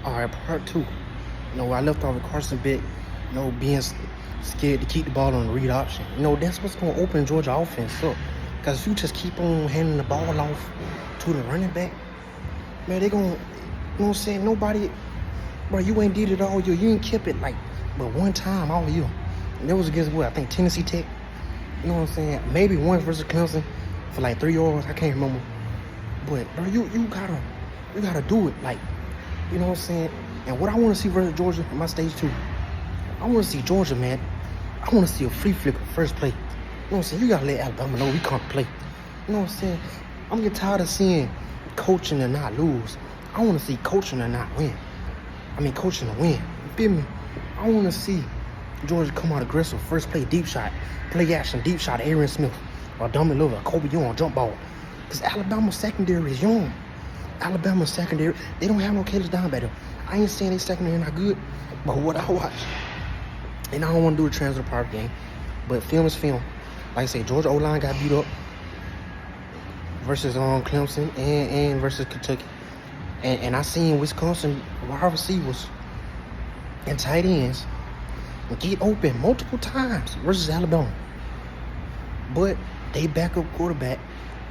All right, part two. I left off with Carson Beck, being scared to keep the ball on the read option. That's what's going to open Georgia offense up. Because if you just keep on handing the ball off to the running back, man, they're going to, nobody, bro, you ain't did it all year. You ain't kept it but one time all year. And that was against what? I think Tennessee Tech. Maybe once versus Clemson for 3 yards. I can't remember. But, bro, you gotta do it. And what I want to see versus Georgia in my stage 2, I want to see Georgia, man. I want to see a free flicker first play. You got to let Alabama know we can't play. I'm getting tired of seeing coaching and not lose. I want to see coaching and not win. Coaching and win. You feel me? I want to see Georgia come out aggressive. First play, deep shot. Play action, deep shot, Aaron Smith. Or Dummy Lover, Kobe Young, jump ball. Because Alabama's secondary is young. Alabama's secondary, they don't have no killers down back there. I ain't saying they secondary not good, but what I watch, and I don't want to do a transfer part game, but film is film. Like I say, Georgia O-line got beat up versus Clemson and versus Kentucky. And I seen Wisconsin wide receivers and tight ends get open multiple times versus Alabama. But they backup quarterback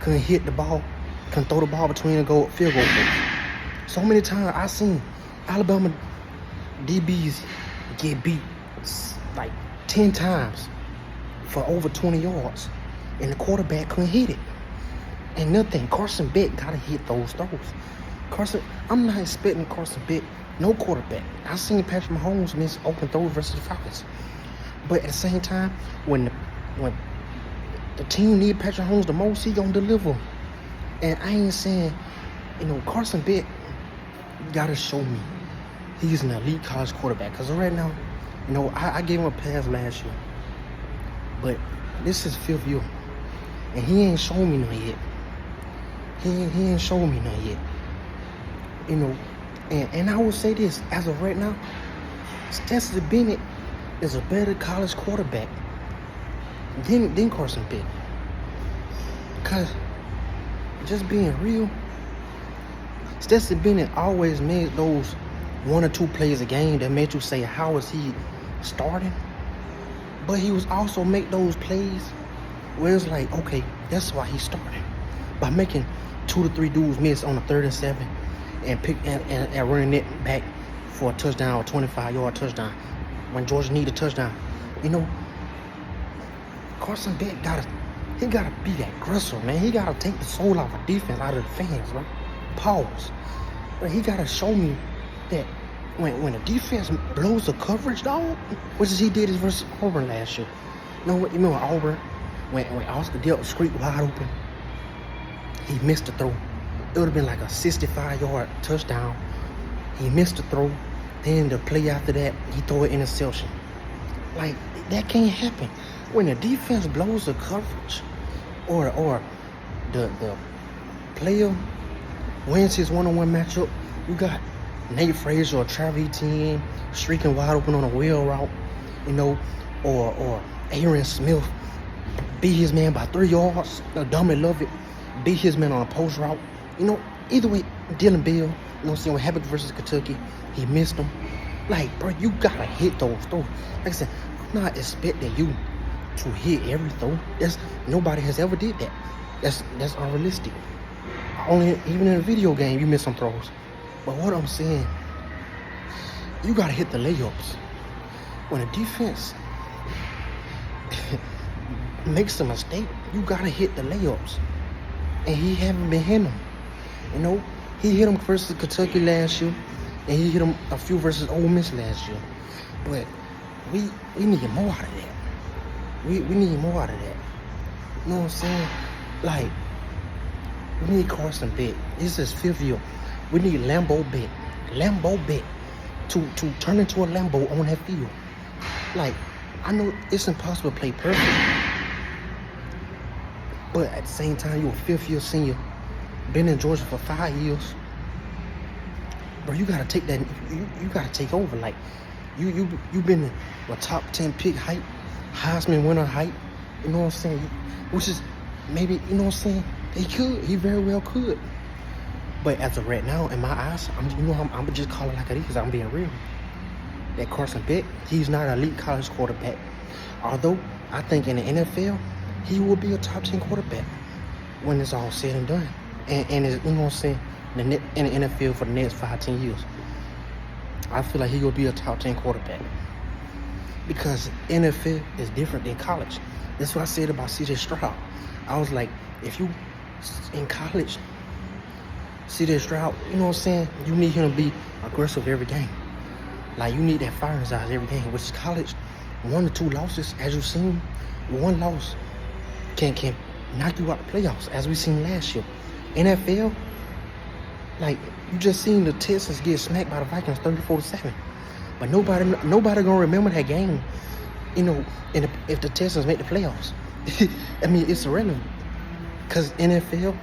couldn't hit the ball, couldn't throw the ball between the field goal posts. So many times I seen Alabama DBs get beat 10 times for over 20 yards, and the quarterback couldn't hit it. And nothing. Carson Beck gotta hit those throws. I'm not expecting Carson Beck, no quarterback. I seen Patrick Mahomes miss open throws versus the Falcons. But at the same time, when the team need Patrick Mahomes the most, he gonna deliver. And I ain't saying, Carson Beck gotta show me he's an elite college quarterback. Because right now, I gave him a pass last year. But this is 5th year. And he ain't shown me none yet. He ain't shown me none yet. And I will say this, as of right now, Stetson Bennett is a better college quarterback than Carson Beck. Because, just being real, Stetson Bennett always made those 1 or 2 plays a game that made you say, how is he starting? But he was also make those plays where it's okay, that's why he's starting. By making 2 to 3 dudes miss on a 3rd and 7 and running it back for a touchdown or 25-yard touchdown when Georgia need a touchdown. Carson Beck gotta be that aggressive, man. He gotta take the soul off of defense, out of the fans, right? Pause. But he gotta show me that when the defense blows the coverage, dog, which is he did versus Auburn last year. You remember Auburn when Oscar dealt street wide open, he missed the throw. It would have been like a 65-yard touchdown. He missed the throw. Then the play after that, he threw an interception. That can't happen. When the defense blows the coverage or the player wins his one-on-one matchup, you got Nate Frazier or Travis Etienne streaking wide open on a wheel route, or Aaron Smith beat his man by 3 yards. Dummy Lovett beat his man on a post route. Either way, Dylan Bill, what happened versus Kentucky, he missed them. Bro, you gotta hit those throws. Like I said, I'm not expecting you to hit every throw. Nobody has ever did that. That's unrealistic. Even in a video game, you miss some throws. But what I'm saying, you gotta hit the layups. When a defense makes a mistake, you gotta hit the layups. And he haven't been hitting them. He hit them versus Kentucky last year, and he hit them a few versus Ole Miss last year. But we need more out of that. We need more out of that. You know what I'm saying? We need Carson Beck. This is 5th year. We need Lambeau Beck to turn into a Lambo on that field. I know it's impossible to play perfect, but at the same time, you're a 5th year senior, been in Georgia for 5 years. Bro, you gotta take that. You gotta take over. You've been a top 10 pick hype, Heisman winner hype. You know what I'm saying? Which is maybe, He very well could. But as of right now, in my eyes, I'm gonna just call it like it is. I'm being real. That Carson Beck, he's not an elite college quarterback. Although I think in the NFL, he will be a top 10 quarterback when it's all said and done. And it's, you know what I'm saying, in the NFL for the next 5-10 years. I feel like he will be a top 10 quarterback. Because NFL is different than college. That's what I said about CJ Stroud. I was like, if you in college, CJ Stroud, you know what I'm saying, you need him to be aggressive every game. Like, you need that fire in his eyes every game. Which is college, 1 or 2 losses, as you've seen, one loss can knock you out the playoffs, as we seen last year. NFL, like, you just seen the Texans get smacked by the Vikings 34-7. But nobody gonna remember that game, you know, if the Texans make the playoffs. I mean, it's irrelevant. Because NFL,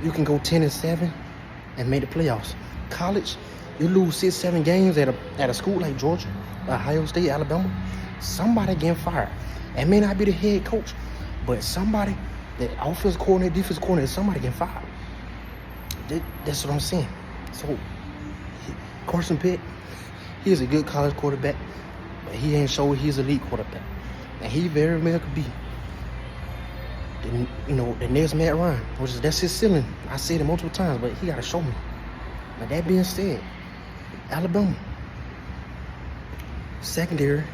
you can go 10-7 and make the playoffs. College, you lose 6-7 games at a school like Georgia, Ohio State, Alabama, somebody getting fired. It may not be the head coach, but somebody, the offensive coordinator, defensive coordinator, somebody getting fired. That's what I'm saying. So, Carson Beck, he is a good college quarterback, but he ain't showed he's an elite quarterback. And he very well could be, the next Matt Ryan, that's his ceiling. I said it multiple times, but he got to show me. But that being said, Alabama, secondary,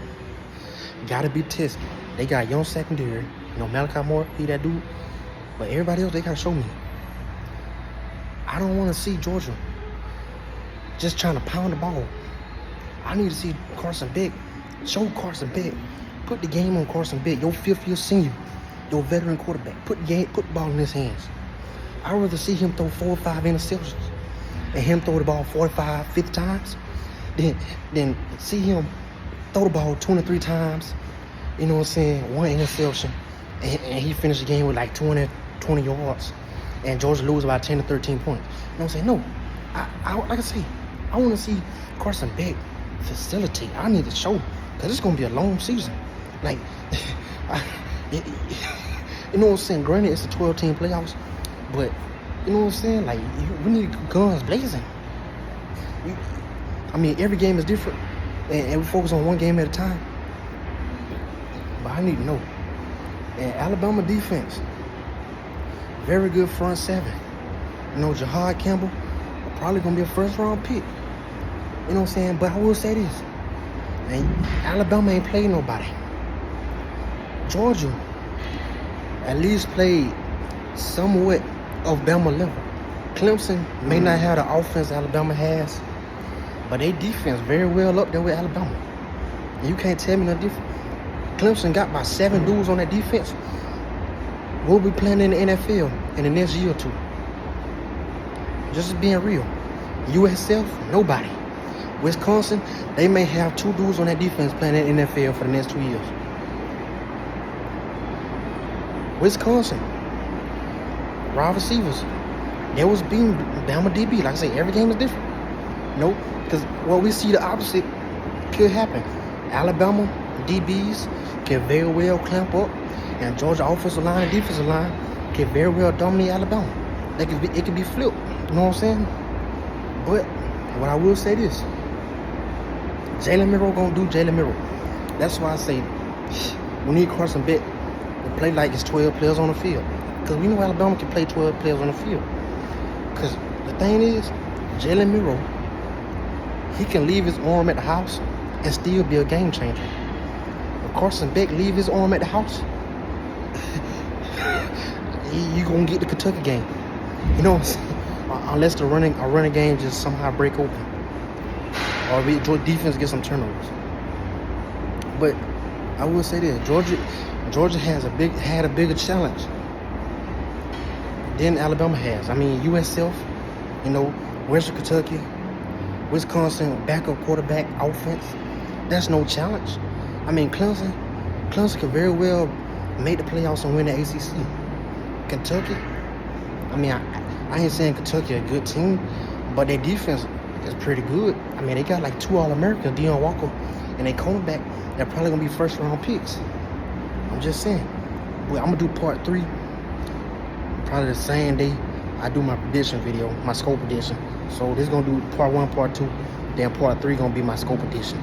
got to be tested. They got young secondary. Malachi Moore, he that dude. But everybody else, they got to show me. I don't want to see Georgia just trying to pound the ball. I need to see Carson Beck. Show Carson Beck. Put the game on Carson Beck, your 5th-year senior, your veteran quarterback. Put the ball in his hands. I'd rather see him throw 4 or 5 interceptions and him throw the ball 45, 50 times than see him throw the ball 23 times, you know what I'm saying, 1 interception, and he finished the game with like 20 yards, and Georgia lose about 10 to 13 points. You know what I'm saying? No. Like I say, I want to see Carson Beck facilitate. I need to show, because it's going to be a long season. Like, you know what I'm saying? Granted, it's a 12-team playoffs, but you know what I'm saying? Like, we need guns blazing. I mean, every game is different, and we focus on one game at a time. But I need to know. And Alabama defense, very good front 7. Jahad Campbell, probably going to be a first-round pick. You know what I'm saying? But I will say this. And Alabama ain't played nobody. Georgia at least played somewhat of Bama level. Clemson may not have the offense Alabama has, but they defense very well up there with Alabama. And you can't tell me no different. Clemson got about 7 dudes on that defense. We'll be playing in the NFL in the next year or 2. Just being real. USF, nobody. Wisconsin, they may have 2 dudes on that defense playing in the NFL for the next 2 years. Wisconsin, wide receivers, they was being Bama DB. Like I say, every game is different. Nope, because what we see the opposite could happen. Alabama DBs can very well clamp up, and Georgia offensive line and defensive line can very well dominate Alabama. It could be flipped. You know what I'm saying? But what I will say this: Jalen Milroe gonna do Jalen Milroe. That's why I say we need Carson Beck to play like it's 12 players on the field. Because we know Alabama can play 12 players on the field. Because the thing is, Jalen Milroe, he can leave his arm at the house and still be a game changer. If Carson Beck leave his arm at the house, you gonna get the Kentucky game. You know what I'm saying? Unless a running game just somehow break open, or Georgia defense get some turnovers. But I will say this: Georgia had a bigger challenge than Alabama has. I mean, USF, Western Kentucky, Wisconsin, backup quarterback offense. That's no challenge. I mean, Clemson could very well make the playoffs and win the ACC. Kentucky, I mean, I ain't saying Kentucky a good team, but their defense is pretty good. I mean, they got like 2 All-Americans, Deion Walker, and their cornerback. They're probably gonna be first-round picks. I'm just saying. Well, I'm gonna do part 3 probably the same day I do my prediction video, my scope prediction. So this is gonna do part 1, part 2, then part 3 gonna be my scope prediction.